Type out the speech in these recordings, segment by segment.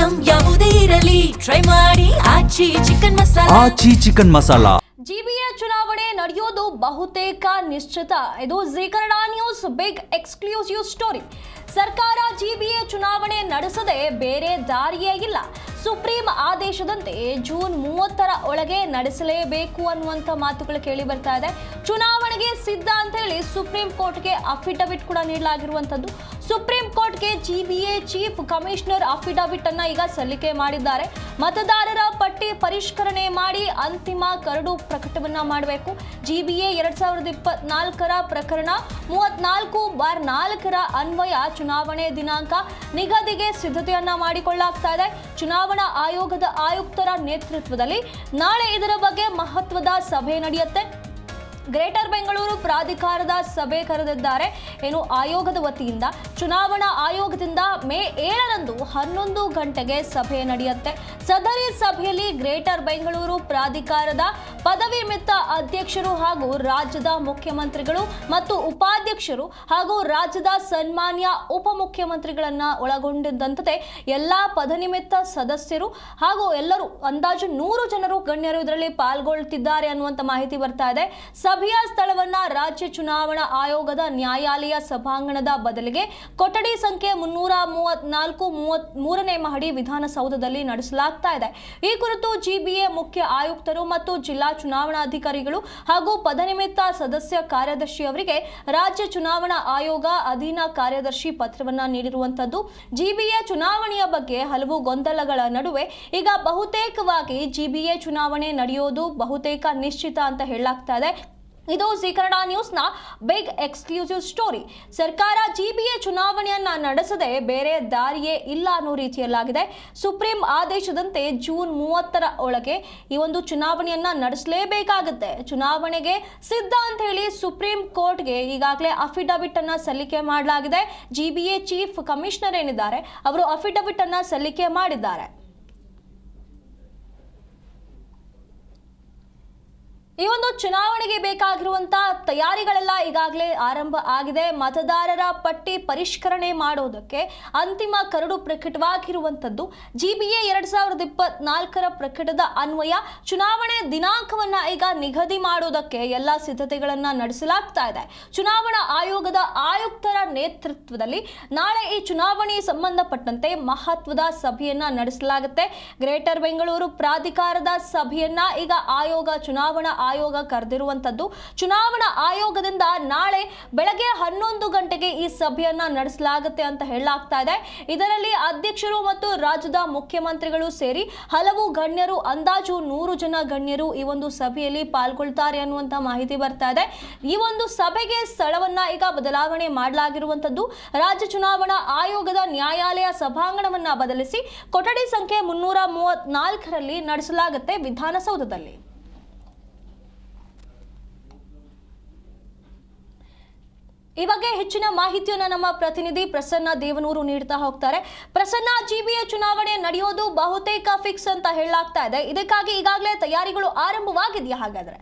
Item ಯಾವುದೇ ಇರಲಿ try ಮಾಡಿ ಆಚಿ ಚಿಕನ್ ಮಸಾಲಾ. ಜಿಬಿಎ ಚುನಾವಣೆ ನಡೆಯೋದು ಬಹುತೇಕ ನಿಶ್ಚಿತ. ಇದು ji Kannada news big exclusive story. ಸರ್ಕಾರ ಜಿಬಿಎ ಚುನಾವಣೆ ನಡೆಸದೆ ಬೇರೆ ದಾರಿಯೇ ಇಲ್ಲ. ಸುಪ್ರೀಂ ಆದೇಶದಂತೆ ಜೂನ್ 30ರ ಒಳಗೆ ನಡೆಸಲೇಬೇಕು ಅನ್ನುವಂಥ ಮಾತುಗಳು ಕೇಳಿ ಬರ್ತಾ ಇದೆ. ಚುನಾವಣೆಗೆ ಸಿದ್ಧ ಅಂತ ಹೇಳಿ ಸುಪ್ರೀಂ ಕೋರ್ಟ್ಗೆ ಅಫಿಡವಿಟ್ ಕೂಡ ನೀಡಲಾಗಿರುವಂಥದ್ದು. ಸುಪ್ರೀಂ ಕೋರ್ಟ್ಗೆ ಜಿಬಿಎ ಚೀಫ್ ಕಮಿಷನರ್ ಅಫಿಡವಿಟ್ ಅನ್ನ ಈಗ ಸಲ್ಲಿಕೆ ಮಾಡಿದ್ದಾರೆ. ಮತದಾರರ ಪಟ್ಟಿ ಪರಿಷ್ಕರಣೆ ಮಾಡಿ ಅಂತಿಮ ಕರಡು ಪ್ರಕಟವನ್ನ ಮಾಡಬೇಕು. ಜಿಬಿಎ 2024ರ ಪ್ರಕರಣ 34/4ರ ಅನ್ವಯ ಚುನಾವಣೆ ದಿನಾಂಕ ನಿಗದಿಗೆ ಸಿದ್ಧತೆಯನ್ನ ಮಾಡಿಕೊಳ್ಳಲಾಗ್ತಾ ಇದೆ. ಚುನಾವಣಾ ಆಯೋಗದ ಆಯುಕ್ತರ ನೇತೃತ್ವದಲ್ಲಿ ನಾಳೆ ಇದರ ಬಗ್ಗೆ ಮಹತ್ವದ ಸಭೆ ನಡೆಯುತ್ತೆ. ಗ್ರೇಟರ್ ಬೆಂಗಳೂರು ಪ್ರಾಧಿಕಾರದ ಸಭೆ ಕರೆದಿದ್ದಾರೆ. ಆಯೋಗದ ವತಿಯಿಂದ ಚುನಾವಣಾ ಆಯೋಗದಿಂದ ಮೇ 7ರಂದು 11 ಗಂಟೆಗೆ ಸಭೆ ನಡೆಯುತ್ತೆ. ಸದರಿ ಸಭೆಯಲ್ಲಿ ಗ್ರೇಟರ್ ಬೆಂಗಳೂರು ಪ್ರಾಧಿಕಾರದ ಪದವಿ ಮಿತ್ತ ಅಧ್ಯಕ್ಷರು ಹಾಗೂ ರಾಜ್ಯದ ಮುಖ್ಯಮಂತ್ರಿಗಳು ಮತ್ತು ಉಪಾಧ್ಯಕ್ಷರು ಹಾಗೂ ರಾಜ್ಯದ ಸನ್ಮಾನ್ಯ ಉಪಮುಖ್ಯಮಂತ್ರಿಗಳನ್ನ ಒಳಗೊಂಡಿದ್ದಂತೆ ಎಲ್ಲಾ ಪದನಿಮಿತ್ತ ಸದಸ್ಯರು ಹಾಗೂ ಎಲ್ಲರೂ ಅಂದಾಜು 100 ಜನರು ಗಣ್ಯರು ಇದರಲ್ಲಿ ಪಾಲ್ಗೊಳ್ಳುತ್ತಿದ್ದಾರೆ ಅನ್ನುವಂತ ಮಾಹಿತಿ ಬರ್ತಾ ಇದೆ. ಸಭೆಯ ಸ್ಥಳವನ್ನ ರಾಜ್ಯ ಚುನಾವಣಾ ಆಯೋಗದ ನ್ಯಾಯಾಲಯ ಸಭಾಂಗಣದ ಬದಲಿಗೆ ಕೊಠಡಿ ಸಂಖ್ಯೆ 334-33ನೇ ಮಹಡಿ ವಿಧಾನಸೌಧದಲ್ಲಿ ನಡೆಸಲಾಗ್ತಾ ಇದೆ. ಈ ಕುರಿತು ಜಿಬಿಎ ಮುಖ್ಯ ಆಯುಕ್ತರು ಮತ್ತು ಜಿಲ್ಲಾ ಚುನಾವಣಾಧಿಕಾರಿಗಳು ಹಾಗೂ ಪದನಿಮಿತ್ತ ಸದಸ್ಯ ಕಾರ್ಯದರ್ಶಿ ಅವರಿಗೆ ರಾಜ್ಯ ಚುನಾವಣಾ ಆಯೋಗ ಅಧೀನ ಕಾರ್ಯದರ್ಶಿ ಪತ್ರವನ್ನ ನೀಡಿರುವಂತದ್ದು. ಜಿಬಿಎ ಚುನಾವಣೆಯ ಬಗ್ಗೆ ಹಲವು ಗೊಂದಲಗಳ ನಡುವೆ ಈಗ ಬಹುತೇಕವಾಗಿ ಜಿಬಿಎ ಚುನಾವಣೆ ನಡೆಯೋದು ಬಹುತೇಕ ನಿಶ್ಚಿತ ಅಂತ ಹೇಳಲಾಗ್ತಾ ಇದೆ. ಇದು ಜೀ ಕನ್ನಡ ನ್ಯೂಸ್ನ ಬಿಗ್ ಎಕ್ಸ್ಕ್ಲೂಸಿವ್ ಸ್ಟೋರಿ. ಸರ್ಕಾರ ಜಿಬಿಎ ಚುನಾವಣೆಯನ್ನ ನಡೆಸದೆ ಬೇರೆ ದಾರಿಯೇ ಇಲ್ಲ ಅನ್ನೋ ರೀತಿಯಲ್ಲಾಗಿದೆ. ಸುಪ್ರೀಂ ಆದೇಶದಂತೆ ಜೂನ್ 30ರ ಒಳಗೆ ಈ ಒಂದು ಚುನಾವಣೆಯನ್ನ ನಡೆಸಲೇಬೇಕಾಗುತ್ತೆ. ಚುನಾವಣೆಗೆ ಸಿದ್ಧ ಅಂತ ಹೇಳಿ ಸುಪ್ರೀಂ ಕೋರ್ಟ್ಗೆ ಈಗಾಗಲೇ ಅಫಿಡವಿಟ್ ಅನ್ನ ಸಲ್ಲಿಕೆ ಮಾಡಲಾಗಿದೆ. ಜಿಬಿಎ ಚೀಫ್ ಕಮಿಷನರ್ ಏನಿದ್ದಾರೆ ಅವರು ಅಫಿಡವಿಟ್ ಅನ್ನ ಸಲ್ಲಿಕೆ ಮಾಡಿದ್ದಾರೆ. ಈ ಒಂದು ಚುನಾವಣೆಗೆ ಬೇಕಾಗಿರುವಂತಹ ತಯಾರಿಗಳೆಲ್ಲ ಈಗಾಗಲೇ ಆರಂಭ ಆಗಿದೆ. ಮತದಾರರ ಪಟ್ಟಿ ಪರಿಷ್ಕರಣೆ ಮಾಡೋದಕ್ಕೆ ಅಂತಿಮ ಕರಡು ಪ್ರಕಟವಾಗಿರುವಂತದ್ದು. ಜಿಬಿಎ 2024ರ ಪ್ರಕಟದ ಅನ್ವಯ ಚುನಾವಣೆ ದಿನಾಂಕವನ್ನ ಈಗ ನಿಗದಿ ಮಾಡೋದಕ್ಕೆ ಎಲ್ಲ ಸಿದ್ಧತೆಗಳನ್ನ ನಡೆಸಲಾಗ್ತಾ ಇದೆ. ಚುನಾವಣಾ ಆಯೋಗದ ಆಯುಕ್ತರ ನೇತೃತ್ವದಲ್ಲಿ ನಾಳೆ ಈ ಚುನಾವಣೆಗೆ ಸಂಬಂಧಪಟ್ಟಂತೆ ಮಹತ್ವದ ಸಭೆಯನ್ನ ನಡೆಸಲಾಗುತ್ತೆ. ಗ್ರೇಟರ್ ಬೆಂಗಳೂರು ಪ್ರಾಧಿಕಾರದ ಸಭೆಯನ್ನ ಈಗ ಚುನಾವಣಾ ಆಯೋಗ ಕರೆದಿರುವಂತದ್ದು. ಚುನಾವಣಾ ಆಯೋಗದಿಂದ ನಾಳೆ ಬೆಳಗ್ಗೆ 11 ಗಂಟೆಗೆ ಈ ಸಭೆಯನ್ನ ನಡೆಸಲಾಗುತ್ತೆ ಅಂತ ಹೇಳಲಾಗ್ತಾ ಇದೆ. ಇದರಲ್ಲಿ ಅಧ್ಯಕ್ಷರು ಮತ್ತು ರಾಜ್ಯದ ಮುಖ್ಯಮಂತ್ರಿಗಳು ಸೇರಿ ಹಲವು ಗಣ್ಯರು ಅಂದಾಜು 100 ಜನ ಗಣ್ಯರು ಈ ಒಂದು ಸಭೆಯಲ್ಲಿ ಪಾಲ್ಗೊಳ್ತಾರೆ ಅನ್ನುವಂತ ಮಾಹಿತಿ ಬರ್ತಾ ಇದೆ. ಈ ಒಂದು ಸಭೆಗೆ ಸ್ಥಳವನ್ನ ಈಗ ಬದಲಾವಣೆ ಮಾಡಲಾಗಿರುವಂತದ್ದು. ರಾಜ್ಯ ಚುನಾವಣಾ ಆಯೋಗದ ನ್ಯಾಯಾಲಯ ಸಭಾಂಗಣವನ್ನ ಬದಲಿಸಿ ಕೊಠಡಿ ಸಂಖ್ಯೆ 334ರಲ್ಲಿ ನಡೆಸಲಾಗುತ್ತೆ ವಿಧಾನಸೌಧದಲ್ಲಿ. ಈ ಬಗ್ಗೆ ಹೆಚ್ಚಿನ ಮಾಹಿತಿಯನ್ನು ನಮ್ಮ ಪ್ರತಿನಿಧಿ ಪ್ರಸನ್ನ ದೇವನೂರು ನೀಡ್ತಾ ಹೋಗ್ತಾರೆ. ಪ್ರಸನ್ನ, ಜಿಬಿಎ ಚುನಾವಣೆ ನಡೆಯೋದು ಬಹುತೇಕ ಫಿಕ್ಸ್ ಅಂತ ಹೇಳಲಾಗ್ತಾ ಇದೆ. ಇದಕ್ಕಾಗಿ ಈಗಾಗಲೇ ತಯಾರಿಗಳು ಆರಂಭವಾಗಿದೆಯಾ? ಹಾಗಾದ್ರೆ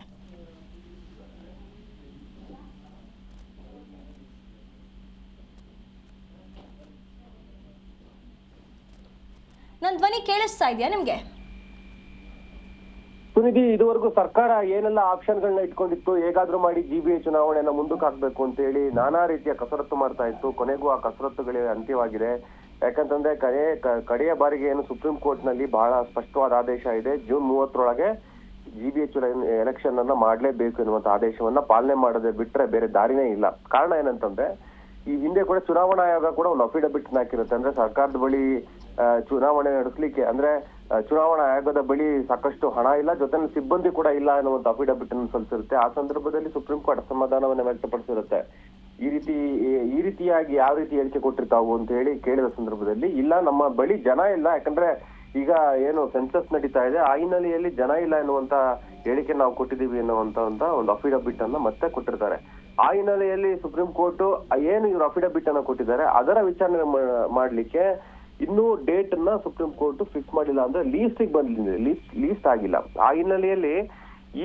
ನನ್ನ ಧ್ವನಿ ಕೇಳಿಸ್ತಾ ಇದೆಯಾ ನಿಮ್ಗೆ? ಸುನಿಧಿ, ಇದುವರೆಗೂ ಸರ್ಕಾರ ಏನೆಲ್ಲ ಆಪ್ಷನ್ಗಳನ್ನ ಇಟ್ಕೊಂಡಿತ್ತು, ಹೇಗಾದ್ರೂ ಮಾಡಿ ಜಿಬಿಎ ಚುನಾವಣೆಯನ್ನ ಮುಂದಕ್ಕೆ ಹಾಕ್ಬೇಕು ಅಂತ ಹೇಳಿ ನಾನಾ ರೀತಿಯ ಕಸರತ್ತು ಮಾಡ್ತಾ ಇತ್ತು. ಕೊನೆಗೂ ಆ ಕಸರತ್ತುಗಳಿಗೆ ಅಂತ್ಯವಾಗಿದೆ. ಯಾಕಂತಂದ್ರೆ ಕಡೆಯ ಬಾರಿಗೆ ಏನು ಸುಪ್ರೀಂ ಕೋರ್ಟ್ ನಲ್ಲಿ ಬಹಳ ಸ್ಪಷ್ಟವಾದ ಆದೇಶ ಇದೆ. ಜೂನ್ 30ರೊಳಗೆ ಜಿಬಿಎ ಎಲೆಕ್ಷನ್ ಅನ್ನ ಮಾಡ್ಲೇಬೇಕು ಎನ್ನುವಂತ ಆದೇಶವನ್ನ ಪಾಲನೆ ಮಾಡದೆ ಬಿಟ್ರೆ ಬೇರೆ ದಾರಿನೇ ಇಲ್ಲ. ಕಾರಣ ಏನಂತಂದ್ರೆ ಈ ಹಿಂದೆ ಕೂಡ ಚುನಾವಣಾ ಆಯೋಗ ಕೂಡ ಒಂದು ಅಫಿಡವಿಟ್ ಹಾಕಿರುತ್ತೆ. ಅಂದ್ರೆ ಸರ್ಕಾರದ ಬಳಿ ಚುನಾವಣೆ ನಡೆಸಲಿಕ್ಕೆ ಅಂದ್ರೆ ಚುನಾವಣಾ ಆಯೋಗದ ಬಳಿ ಸಾಕಷ್ಟು ಹಣ ಇಲ್ಲ, ಜೊತೆ ಸಿಬ್ಬಂದಿ ಕೂಡ ಇಲ್ಲ ಅನ್ನುವಂತ ಅಫಿಡವಿಟ್ ಅನ್ನು ಸಲ್ಲಿಸಿರುತ್ತೆ. ಆ ಸಂದರ್ಭದಲ್ಲಿ ಸುಪ್ರೀಂ ಕೋರ್ಟ್ ಅಸಮಾಧಾನವನ್ನ ವ್ಯಕ್ತಪಡಿಸಿರುತ್ತೆ. ಈ ರೀತಿಯಾಗಿ ಯಾವ ರೀತಿ ಹೇಳಿಕೆ ಕೊಟ್ಟಿರ್ತಾವು ಅಂತ ಹೇಳಿ ಕೇಳಿದ ಸಂದರ್ಭದಲ್ಲಿ ಇಲ್ಲ, ನಮ್ಮ ಬಳಿ ಜನ ಇಲ್ಲ, ಯಾಕಂದ್ರೆ ಈಗ ಏನು ಸೆನ್ಸಸ್ ನಡೀತಾ ಇದೆ ಆ ಹಿನ್ನೆಲೆಯಲ್ಲಿ ಜನ ಇಲ್ಲ ಎನ್ನುವಂತ ಹೇಳಿಕೆ ನಾವು ಕೊಟ್ಟಿದ್ದೀವಿ ಎನ್ನುವಂತ ಒಂದು ಅಫಿಡವಿಟ್ ಅನ್ನ ಮತ್ತೆ ಕೊಟ್ಟಿರ್ತಾರೆ. ಆ ಹಿನ್ನೆಲೆಯಲ್ಲಿ ಸುಪ್ರೀಂ ಕೋರ್ಟ್ ಏನು ಇವರು ಅಫಿಡವಿಟ್ ಅನ್ನ ಕೊಟ್ಟಿದ್ದಾರೆ ಅದರ ವಿಚಾರಣೆ ಮಾಡ್ಲಿಕ್ಕೆ ಇನ್ನೂ ಡೇಟ್ ಅನ್ನ ಸುಪ್ರೀಂ ಕೋರ್ಟ್ ಫಿಕ್ಸ್ ಮಾಡಿಲ್ಲ. ಅಂದ್ರೆ ಲೀಸ್ಟ್ ಆಗಿಲ್ಲ. ಆ ಹಿನ್ನೆಲೆಯಲ್ಲಿ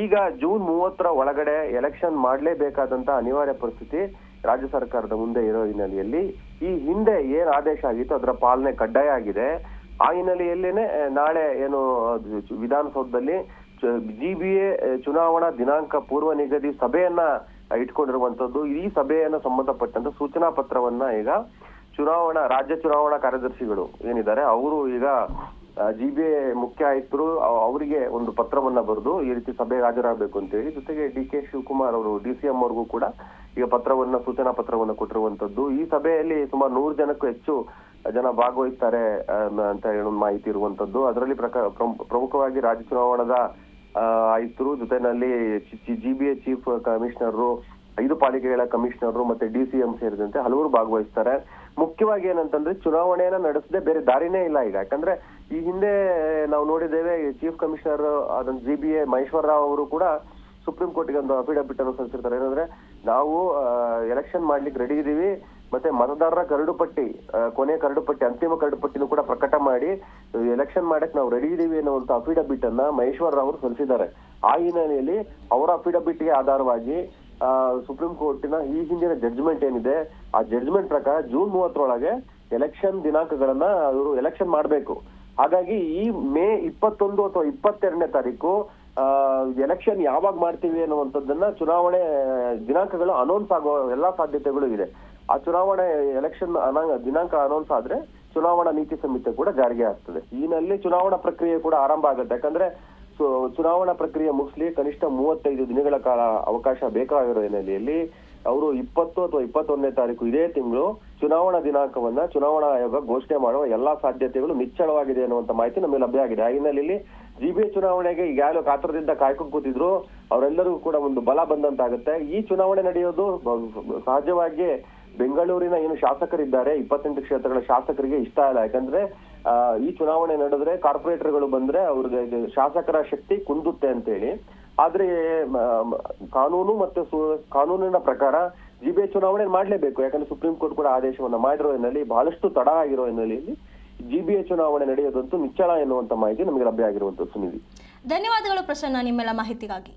ಈಗ ಜೂನ್ 30ರ ಒಳಗಡೆ ಎಲೆಕ್ಷನ್ ಮಾಡ್ಲೇಬೇಕಾದಂತ ಅನಿವಾರ್ಯ ಪರಿಸ್ಥಿತಿ ರಾಜ್ಯ ಸರ್ಕಾರದ ಮುಂದೆ ಇರೋ ಹಿನ್ನೆಲೆಯಲ್ಲಿ ಈ ಹಿಂದೆ ಏನ್ ಆದೇಶ ಆಗಿತ್ತು ಅದರ ಪಾಲನೆ ಕಡ್ಡಾಯ ಆಗಿದೆ. ಆ ಹಿನ್ನೆಲೆಯಲ್ಲೇನೆ ನಾಳೆ ಏನು ವಿಧಾನಸೌಧದಲ್ಲಿ GBA ಚುನಾವಣಾ ದಿನಾಂಕ ಪೂರ್ವ ನಿಗದಿ ಸಭೆಯನ್ನ ಇಟ್ಕೊಂಡಿರುವಂತದ್ದು. ಈ ಸಭೆಯನ್ನ ಸಂಬಂಧಪಟ್ಟಂತ ಸೂಚನಾ ಪತ್ರವನ್ನ ಈಗ ರಾಜ್ಯ ಚುನಾವಣಾ ಕಾರ್ಯದರ್ಶಿಗಳು ಏನಿದ್ದಾರೆ ಅವರು ಈಗ GBA ಮುಖ್ಯ ಆಯುಕ್ತರು ಅವರಿಗೆ ಒಂದು ಪತ್ರವನ್ನ ಬರೆದು ಈ ರೀತಿ ಸಭೆಗೆ ಹಾಜರಾಗಬೇಕು ಅಂತ ಹೇಳಿ, ಜೊತೆಗೆ DK ಶಿವಕುಮಾರ್ ಅವರು DCM ಅವ್ರಿಗೂ ಕೂಡ ಈಗ ಸೂಚನಾ ಪತ್ರವನ್ನ ಕೊಟ್ಟಿರುವಂತದ್ದು. ಈ ಸಭೆಯಲ್ಲಿ ಸುಮಾರು 100 ಜನಕ್ಕೂ ಹೆಚ್ಚು ಜನ ಭಾಗವಹಿಸ್ತಾರೆ ಅಂತ ಹೇಳೋ ಮಾಹಿತಿ ಇರುವಂತದ್ದು. ಅದರಲ್ಲಿ ಪ್ರಮುಖವಾಗಿ ರಾಜ್ಯ ಚುನಾವಣಾ ಆಯುಕ್ತರು, ಜೊತೆನಲ್ಲಿ GBA ಚೀಫ್ ಕಮಿಷನರ್, 5 ಪಾಲಿಕೆಗಳ ಕಮಿಷನರ್ ಮತ್ತೆ DCM ಸೇರಿದಂತೆ ಹಲವರು ಭಾಗವಹಿಸ್ತಾರೆ. ಮುಖ್ಯವಾಗಿ ಏನಂತಂದ್ರೆ ಚುನಾವಣೆಯನ್ನ ನಡೆಸದೆ ಬೇರೆ ದಾರಿನೇ ಇಲ್ಲ ಈಗ. ಯಾಕಂದ್ರೆ ಈ ಹಿಂದೆ ನಾವು ನೋಡಿದ್ದೇವೆ, ಚೀಫ್ ಕಮಿಷನರ್ ಅದನ್ನ GBA ಮಹೇಶ್ವರ ರಾವ್ ಅವರು ಕೂಡ ಸುಪ್ರೀಂ ಕೋರ್ಟ್ಗೆ ಒಂದು ಅಫಿಡವಿಟ್ ಅನ್ನು ಸಲ್ಲಿಸಿರ್ತಾರೆ. ಏನಂದ್ರೆ ನಾವು ಎಲೆಕ್ಷನ್ ಮಾಡ್ಲಿಕ್ಕೆ ರೆಡಿ ಇದೀವಿ, ಮತ್ತೆ ಮತದಾರರ ಕರಡುಪಟ್ಟಿ, ಕೊನೆ ಕರಡುಪಟ್ಟಿ, ಅಂತಿಮ ಕರಡುಪಟ್ಟಿನೂ ಕೂಡ ಪ್ರಕಟ ಮಾಡಿ ಎಲೆಕ್ಷನ್ ಮಾಡಕ್ ನಾವು ರೆಡಿ ಇದೀವಿ ಅನ್ನುವಂತ ಅಫಿಡವಿಟ್ ಅನ್ನ ಮಹೇಶ್ವರ ರಾವ್ ಅವರು ಸಲ್ಲಿಸಿದ್ದಾರೆ. ಆ ಹಿನ್ನೆಲೆಯಲ್ಲಿ ಅವರ ಅಫಿಡವಿಟ್ಗೆ ಆಧಾರವಾಗಿ ಸುಪ್ರೀಂ ಕೋರ್ಟಿನ ಈ ಹಿಂದಿನ ಜಡ್ಜ್ಮೆಂಟ್ ಏನಿದೆ, ಆ ಜಡ್ಜ್ಮೆಂಟ್ ಪ್ರಕಾರ ಜೂನ್ 30 ಎಲೆಕ್ಷನ್ ದಿನಾಂಕಗಳನ್ನ ಅವರು ಎಲೆಕ್ಷನ್ ಮಾಡ್ಬೇಕು. ಹಾಗಾಗಿ ಈ ಮೇ 21 ಅಥವಾ 22ನೇ ತಾರೀಕು ಎಲೆಕ್ಷನ್ ಯಾವಾಗ ಮಾಡ್ತೀವಿ ಅನ್ನುವಂಥದ್ದನ್ನ ಚುನಾವಣೆ ದಿನಾಂಕಗಳು ಅನೌನ್ಸ್ ಆಗೋ ಎಲ್ಲಾ ಸಾಧ್ಯತೆಗಳು ಇದೆ. ಆ ಚುನಾವಣೆ ಎಲೆಕ್ಷನ್ ದಿನಾಂಕ ಅನೌನ್ಸ್ ಆದ್ರೆ ಚುನಾವಣಾ ನೀತಿ ಸಂಹಿತೆ ಕೂಡ ಜಾರಿಗೆ ಆಗ್ತದೆ. ಈ ಹಿನ್ನೆಲೆಯಲ್ಲಿ ಚುನಾವಣಾ ಪ್ರಕ್ರಿಯೆ ಕೂಡ ಆರಂಭ ಆಗುತ್ತೆ. ಯಾಕಂದ್ರೆ ಚುನಾವಣಾ ಪ್ರಕ್ರಿಯೆ ಮುಗಿಸ್ಲಿ ಕನಿಷ್ಠ 35 ದಿನಗಳ ಕಾಲ ಅವಕಾಶ ಬೇಕಾಗಿರೋ ಹಿನ್ನೆಲೆಯಲ್ಲಿ ಅವರು 20 ಅಥವಾ 21ನೇ ತಾರೀಕು ಇದೇ ತಿಂಗಳು ಚುನಾವಣಾ ದಿನಾಂಕವನ್ನ ಚುನಾವಣಾ ಆಯೋಗ ಘೋಷಣೆ ಮಾಡುವ ಎಲ್ಲಾ ಸಾಧ್ಯತೆಗಳು ನಿಚ್ಚಳವಾಗಿದೆ ಅನ್ನುವಂತ ಮಾಹಿತಿ ನಮಗೆ ಲಭ್ಯ ಆಗಿದೆ. ಆ ಹಿನ್ನೆಲೆಯಲ್ಲಿ GBA ಚುನಾವಣೆಗೆ ಈಗಾಗಲೇ ಕಾತರದಿಂದ ಕಾಯ್ಕೊಂಡು ಕೂತಿದ್ರು, ಅವರೆಲ್ಲರಿಗೂ ಕೂಡ ಒಂದು ಬಲ ಬಂದಂತಾಗುತ್ತೆ. ಈ ಚುನಾವಣೆ ನಡೆಯೋದು ಸಹಜವಾಗಿ ಬೆಂಗಳೂರಿನ ಏನು ಶಾಸಕರಿದ್ದಾರೆ 28 ಕ್ಷೇತ್ರಗಳ ಶಾಸಕರಿಗೆ ಇಷ್ಟ ಇಲ್ಲ. ಯಾಕಂದ್ರೆ ಈ ಚುನಾವಣೆ ನಡೆದ್ರೆ ಕಾರ್ಪೊರೇಟರ್ಗಳು ಬಂದ್ರೆ ಅವ್ರಿಗೆ ಶಾಸಕರ ಶಕ್ತಿ ಕುಂದುತ್ತೆ ಅಂತ ಹೇಳಿ. ಆದ್ರೆ ಕಾನೂನು ಮತ್ತೆ ಕಾನೂನಿನ ಪ್ರಕಾರ GBA ಚುನಾವಣೆ ಮಾಡ್ಲೇಬೇಕು. ಯಾಕಂದ್ರೆ ಸುಪ್ರೀಂ ಕೋರ್ಟ್ ಕೂಡ ಆದೇಶವನ್ನ ಮಾಡಿರೋ ಹಿನ್ನೆಲೆಯಲ್ಲಿ ಬಹಳಷ್ಟು ತಡ ಆಗಿರೋ ಹಿನ್ನೆಲೆಯಲ್ಲಿ GBA ಚುನಾವಣೆ ನಡೆಯೋದಂತೂ ನಿಚ್ಚಳ ಎನ್ನುವಂತ ಮಾಹಿತಿ ನಮಗೆ ಲಭ್ಯ ಆಗಿರುವಂತದ್ದು. ಸುನಿಧಿ, ಧನ್ಯವಾದಗಳು ಪ್ರಸನ್ನ ನಿಮ್ಮೆಲ್ಲ ಮಾಹಿತಿಗಾಗಿ.